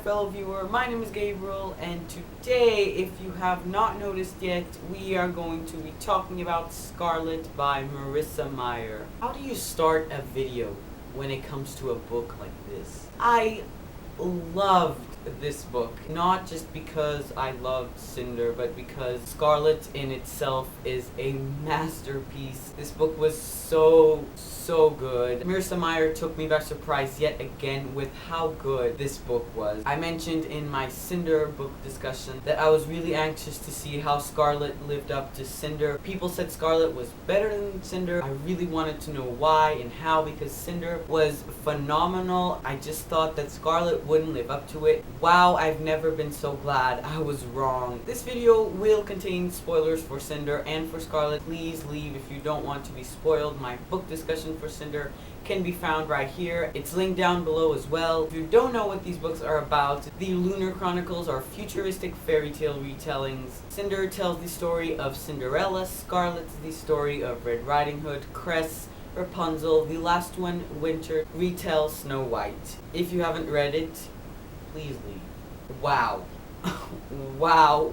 fellow viewer, my name is Gabriel, and today, if you have not noticed yet, we are going to be talking about Scarlet by Marissa Meyer. How do you start a video when it comes to a book like this? I loved this book, not just because I loved Cinder, but because Scarlet in itself is a masterpiece. This book was so good. Marissa Meyer took me by surprise yet again with how good this book was. I mentioned in my Cinder book discussion that I was really anxious to see how Scarlet lived up to Cinder. People said Scarlet was better than Cinder. I really wanted to know why and how, because Cinder was phenomenal. I just thought that Scarlet wouldn't live up to it. Wow, I've never been so glad I was wrong. This video will contain spoilers for Cinder and for Scarlet. Please leave if you don't want to be spoiled. My book discussion for Cinder can be found right here. It's linked down below as well. If you don't know what these books are about, the Lunar Chronicles are futuristic fairy tale retellings. Cinder tells the story of Cinderella, Scarlet's the story of Red Riding Hood, Cress, Rapunzel, the last one, Winter, retells Snow White. If you haven't read it, please leave. Wow. Wow.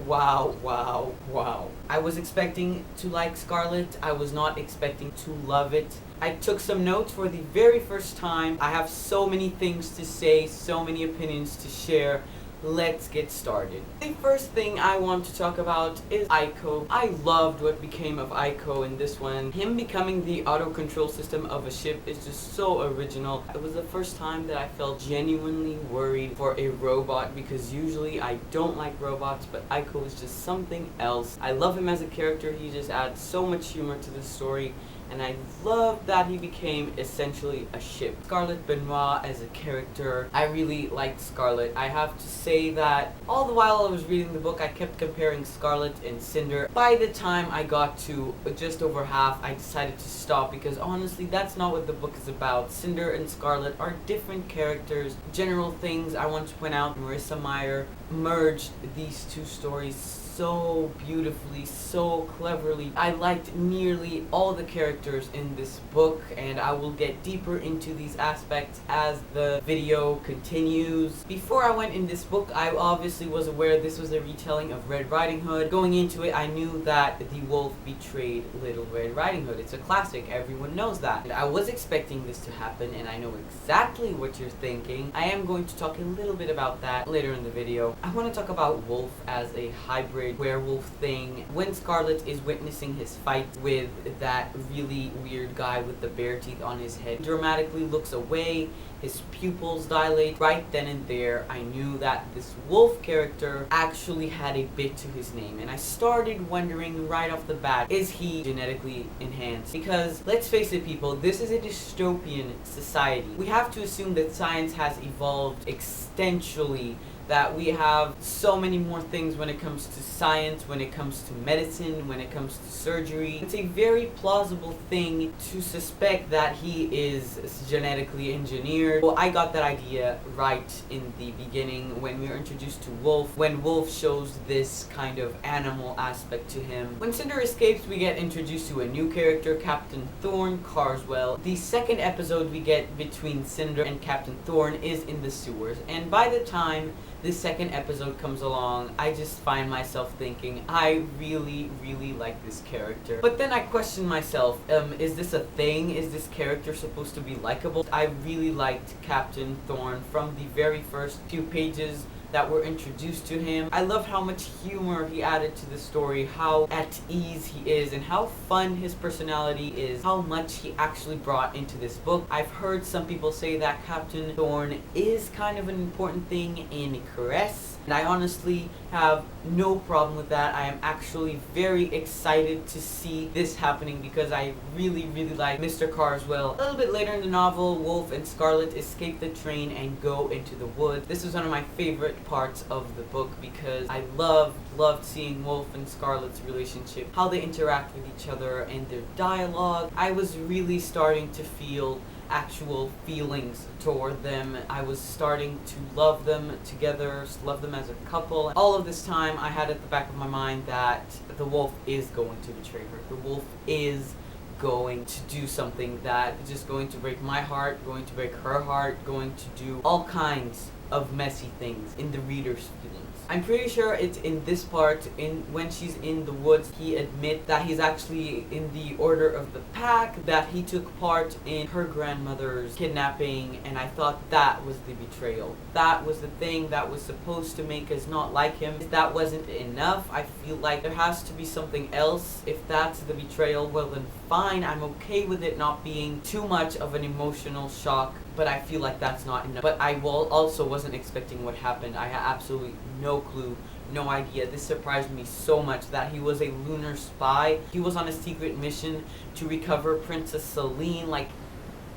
I was expecting to like Scarlet. I was not expecting to love it. I took some notes for the very first time. I have so many things to say, so many opinions to share. Let's get started. The first thing I want to talk about is Aiko. I loved what became of Aiko in this one. Him becoming the auto control system of a ship is just so original. It was the first time that I felt genuinely worried for a robot, because usually I don't like robots, but Aiko is just something else. I love him as a character. He just adds so much humor to the story. And I love that he became essentially a ship. Scarlet Benoit as a character, I really liked Scarlet. I have to say that all the while I was reading the book, I kept comparing Scarlet and Cinder. By the time I got to just over half, I decided to stop, because honestly, that's not what the book is about. Cinder and Scarlet are different characters. General things I want to point out, Marissa Meyer merged these two stories so beautifully, so cleverly. I liked nearly all the characters in this book, and I will get deeper into these aspects as the video continues. Before I went in this book, I obviously was aware this was a retelling of Red Riding Hood. Going into it, I knew that the wolf betrayed Little Red Riding Hood. It's a classic, everyone knows that. And I was expecting this to happen, and I know exactly what you're thinking. I am going to talk a little bit about that later in the video. I want to talk about Wolf as a hybrid werewolf thing. When Scarlet is witnessing his fight with that really weird guy with the bear teeth on his head, he dramatically looks away, his pupils dilate. Right then and there, I knew that this wolf character actually had a bit to his name, and I started wondering right off the bat, is he genetically enhanced? Because let's face it, people, this is a dystopian society. We have to assume that science has evolved exponentially, that we have so many more things when it comes to science, when it comes to medicine, when it comes to surgery. It's a very plausible thing to suspect that he is genetically engineered. Well, I got that idea right in the beginning when we were introduced to Wolf, when Wolf shows this kind of animal aspect to him. When Cinder escapes, we get introduced to a new character, Captain Thorn Carswell. The second episode we get between Cinder and Captain Thorn is in the sewers, and by the time this second episode comes along, I just find myself thinking, I really like this character. But then I question myself, is this a thing? Is this character supposed to be likable? I really liked Captain Thorn from the very first few pages that were introduced to him. I loved how much humor he added to the story, how at ease he is, and how fun his personality is, how much he actually brought into this book. I've heard some people say that Captain Thorn is kind of an important thing in Cress, and I honestly have no problem with that. I am actually very excited to see this happening, because I really like Mr. Carswell. A little bit later in the novel, Wolf and Scarlet escape the train and go into the woods. This was one of my favorite parts of the book, because I loved seeing Wolf and Scarlet's relationship, how they interact with each other and their dialogue. I was really starting to feel actual feelings toward them. I was starting to love them together, love them as a couple. All of this time I had at the back of my mind that the wolf is going to betray her. The wolf is going to do something that is just going to break my heart, going to break her heart, going to do all kinds of messy things in the reader's feelings. I'm pretty sure it's in this part, when she's in the woods, he admits that he's actually in the Order of the Pack, that he took part in her grandmother's kidnapping, and I thought that was the betrayal. That was the thing that was supposed to make us not like him. If that wasn't enough, I feel like there has to be something else. If that's the betrayal, well then fine, I'm okay with it not being too much of an emotional shock, but I feel like that's not enough. But I also wasn't expecting what happened. I had absolutely no clue, no idea. This surprised me so much that he was a lunar spy. He was on a secret mission to recover Princess Celine. Like,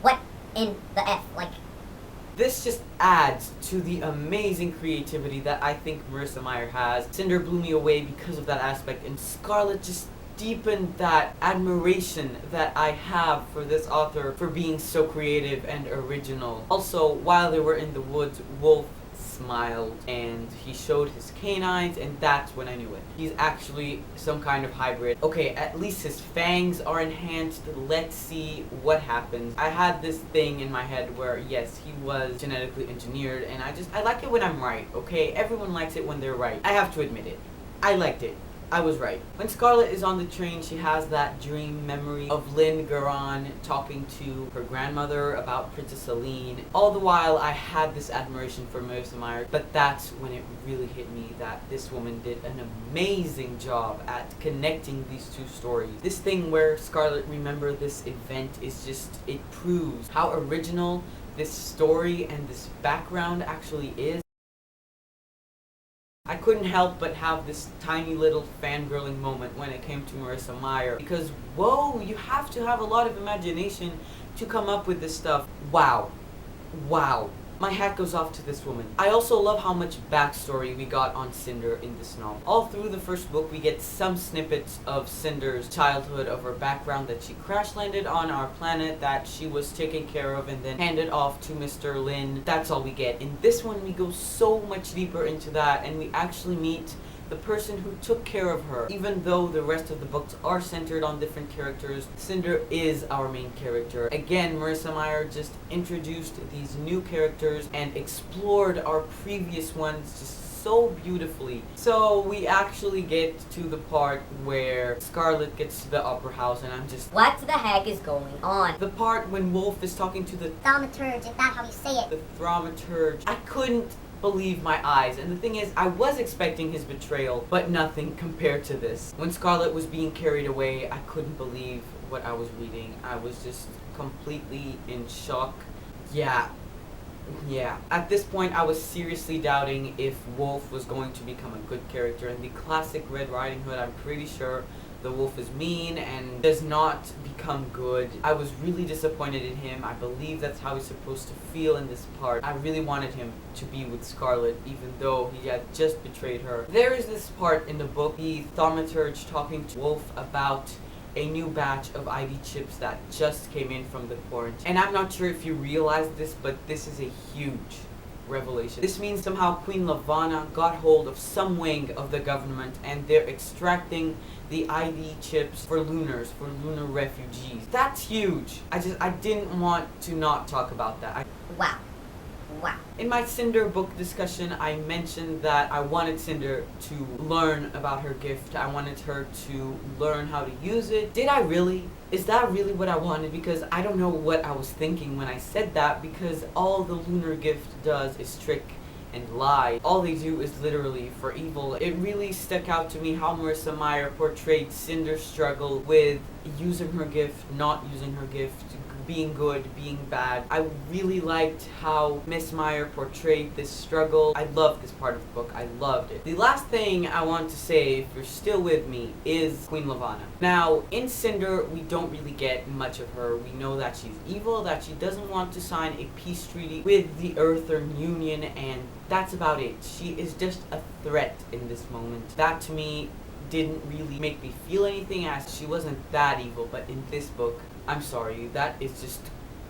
what in the F? Like, this just adds to the amazing creativity that I think Marissa Meyer has. Cinder blew me away because of that aspect, and Scarlet just deepened that admiration that I have for this author for being so creative and original. Also, while they were in the woods, Wolf smiled and he showed his canines, and that's when I knew it. He's actually some kind of hybrid. Okay, at least his fangs are enhanced. Let's see what happens. I had this thing in my head where yes, he was genetically engineered, and I like it when I'm right, okay? Everyone likes it when they're right. I have to admit it. I liked it. I was right. When Scarlet is on the train, she has that dream memory of Lynn Garan talking to her grandmother about Princess Celine. All the while, I had this admiration for Marissa Meyer, but that's when it really hit me that this woman did an amazing job at connecting these two stories. This thing where Scarlet remembered this event is just, it proves how original this story and this background actually is. I couldn't help but have this tiny little fangirling moment when it came to Marissa Meyer, because whoa, you have to have a lot of imagination to come up with this stuff. Wow. Wow. My hat goes off to this woman. I also love how much backstory we got on Cinder in this novel. All through the first book, we get some snippets of Cinder's childhood, of her background, that she crash landed on our planet, that she was taken care of and then handed off to Mr. Lin. That's all we get. In this one, we go so much deeper into that, and we actually meet the person who took care of her. Even though the rest of the books are centered on different characters, Cinder is our main character. Again, Marissa Meyer just introduced these new characters and explored our previous ones just so beautifully. So we actually get to the part where Scarlet gets to the opera house, and I'm just, what the heck is going on? the part when Wolf is talking to the Thaumaturge, is that how you say it? The thaumaturge. I couldn't believe my eyes, and the thing is, I was expecting his betrayal, but nothing compared to this. When Scarlet was being carried away, I couldn't believe what I was reading. I was just completely in shock. Yeah. At this point, I was seriously doubting if Wolf was going to become a good character. In the classic Red Riding Hood, I'm pretty sure the wolf is mean and does not become good. I was really disappointed in him. I believe that's how he's supposed to feel in this part. I really wanted him to be with Scarlet, even though he had just betrayed her. There is this part in the book, the thaumaturge talking to Wolf about a new batch of ID chips that just came in from the quarantine. And I'm not sure if you realize this, but this is a huge revelation. This means somehow Queen Lavanna got hold of some wing of the government, and they're extracting the ID chips for lunars, for lunar refugees. That's huge. I didn't want to not talk about that. Wow. In my Cinder book discussion, I mentioned that I wanted Cinder to learn about her gift. I wanted her to learn how to use it. Did I really? Is that really what I wanted? Because I don't know what I was thinking when I said that, because all the lunar gift does is trick and lie. All they do is literally for evil. It really stuck out to me how Marissa Meyer portrayed Cinder's struggle with using her gift, not using her gift, being good, being bad. I really liked how Miss Meyer portrayed this struggle. I loved this part of the book. I loved it. The last thing I want to say, if you're still with me, is Queen Lavanna. Now, in Cinder, we don't really get much of her. We know that she's evil, that she doesn't want to sign a peace treaty with the Earthern Union, and that's about it. She is just a threat in this moment. That, to me, didn't really make me feel anything, as she wasn't that evil, but in this book, I'm sorry, that is just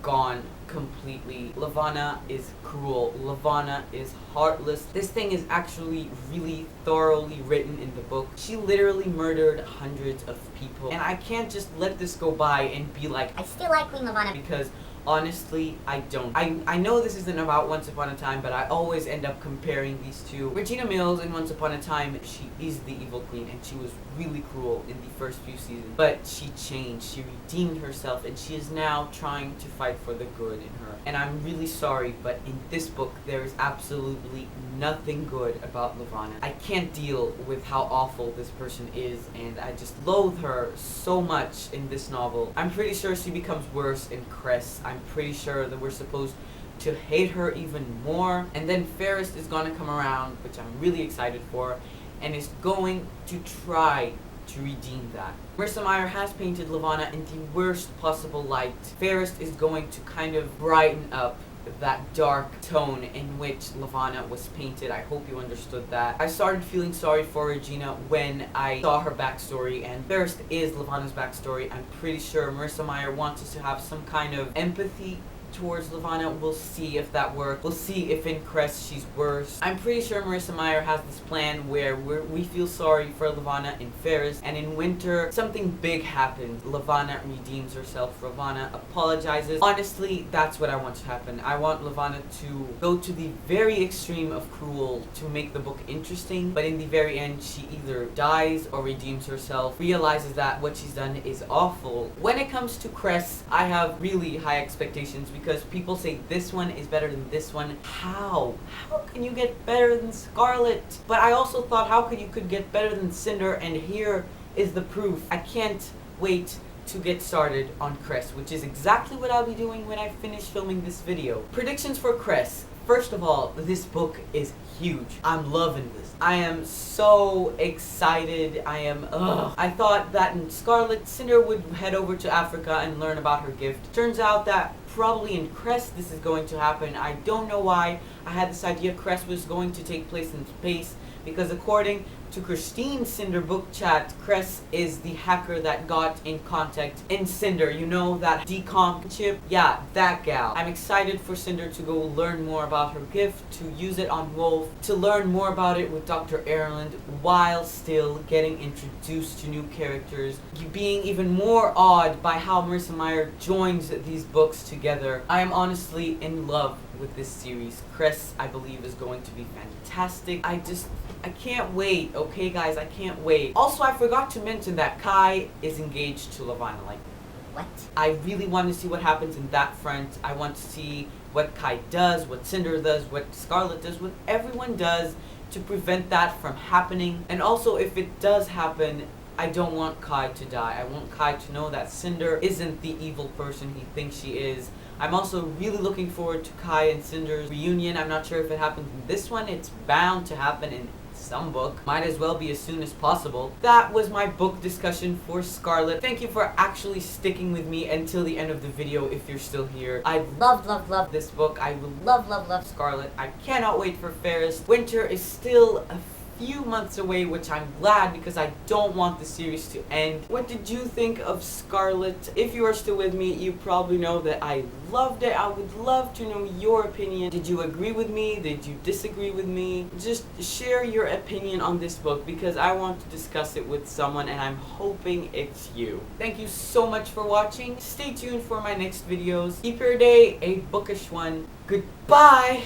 gone completely. Lavanna is cruel. Lavanna is heartless. This thing is actually really thoroughly written in the book. She literally murdered hundreds of people, and I can't just let this go by and be like, I still like Queen Lavanna, because Honestly, I don't. I know this isn't about Once Upon a Time, but I always end up comparing these two. Regina Mills in Once Upon a Time, she is the evil queen, and she was really cruel in the first few seasons. But she changed, she redeemed herself, and she is now trying to fight for the good in her. And I'm really sorry, but in this book, there is absolutely nothing good about Levana. I can't deal with how awful this person is, and I just loathe her so much in this novel. I'm pretty sure she becomes worse in Cress. I'm pretty sure that we're supposed to hate her even more. And then Ferris is gonna come around, which I'm really excited for, and is going to try to redeem that. Marissa Meyer has painted Levana in the worst possible light. Ferris is going to kind of brighten up that dark tone in which Levana was painted. I hope you understood that. I started feeling sorry for Regina when I saw her backstory, and Ferris is Levana's backstory. I'm pretty sure Marissa Meyer wants us to have some kind of empathy towards Levana. We'll see if that works. We'll see if in Cress she's worse. I'm pretty sure Marissa Meyer has this plan where we feel sorry for Levana in Ferris, and in Winter something big happens. Levana redeems herself. Levana apologizes. Honestly, that's what I want to happen. I want Levana to go to the very extreme of cruel to make the book interesting, but in the very end she either dies or redeems herself, realizes that what she's done is awful. When it comes to Cress, I have really high expectations because people say this one is better than this one. How? How can you get better than Scarlet? But I also thought, how could you get better than Cinder? And here is the proof. I can't wait to get started on Cress, which is exactly what I'll be doing when I finish filming this video. Predictions for Cress. First of all, this book is huge. I'm loving this. I am so excited. I thought that in Scarlet, Cinder would head over to Africa and learn about her gift. Turns out that probably in Cress this is going to happen. I don't know why I had this idea Cress was going to take place in space, because according to Christine's Cinder BookChat, Cress is the hacker that got in contact in Cinder. You know, that decomp chip? Yeah, that gal. I'm excited for Cinder to go learn more about her gift, to use it on Wolf, to learn more about it with Dr. Erland, while still getting introduced to new characters, being even more awed by how Marissa Meyer joins these books together. I am honestly in love with this series. Cress, I believe, is going to be fantastic. I can't wait, okay guys, I can't wait. Also, I forgot to mention that Kai is engaged to Levana. Like, What? I really want to see what happens in that front. I want to see what Kai does, what Cinder does, what Scarlet does, what everyone does to prevent that from happening. And also, if it does happen, I don't want Kai to die. I want Kai to know that Cinder isn't the evil person he thinks she is. I'm also really looking forward to Kai and Cinder's reunion. I'm not sure if it happens in this one. It's bound to happen in some book. Might as well be as soon as possible. That was my book discussion for Scarlet. Thank you for actually sticking with me until the end of the video if you're still here. I love this book. I will love Scarlet. I cannot wait for Ferris. Winter is still a few months away, which I'm glad because I don't want the series to end. What did you think of Scarlet? If you are still with me, you probably know that I loved it. I would love to know your opinion. Did you agree with me? Did you disagree with me? Just share your opinion on this book because I want to discuss it with someone and I'm hoping it's you. Thank you so much for watching. Stay tuned for my next videos. Keep your day a bookish one. Goodbye!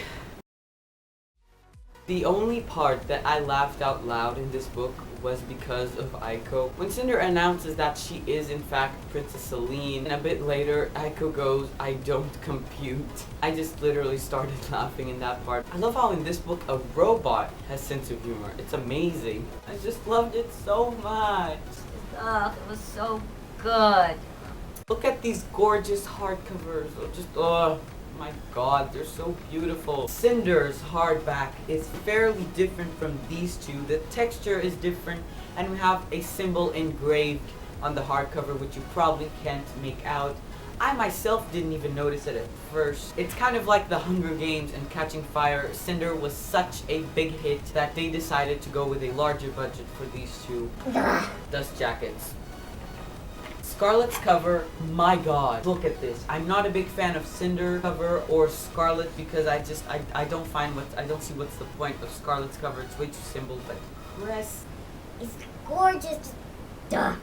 The only part that I laughed out loud in this book was because of Aiko. When Cinder announces that she is in fact Princess Celine, and a bit later Aiko goes, "I don't compute." I just literally started laughing in that part. I love how in this book a robot has sense of humor. It's amazing. I just loved it so much. Oh, it was so good. Look at these gorgeous hardcovers. Oh my god, they're so beautiful. Cinder's hardback is fairly different from these two. The texture is different, and we have a symbol engraved on the hardcover, which you probably can't make out. I myself didn't even notice it at first. It's kind of like the Hunger Games and Catching Fire. Cinder was such a big hit that they decided to go with a larger budget for these two dust jackets. Scarlet's cover, my god, look at this. I'm not a big fan of Cinder cover or Scarlet because I don't see what's the point of Scarlet's cover. It's way too simple, but Cress It's gorgeous. Duh.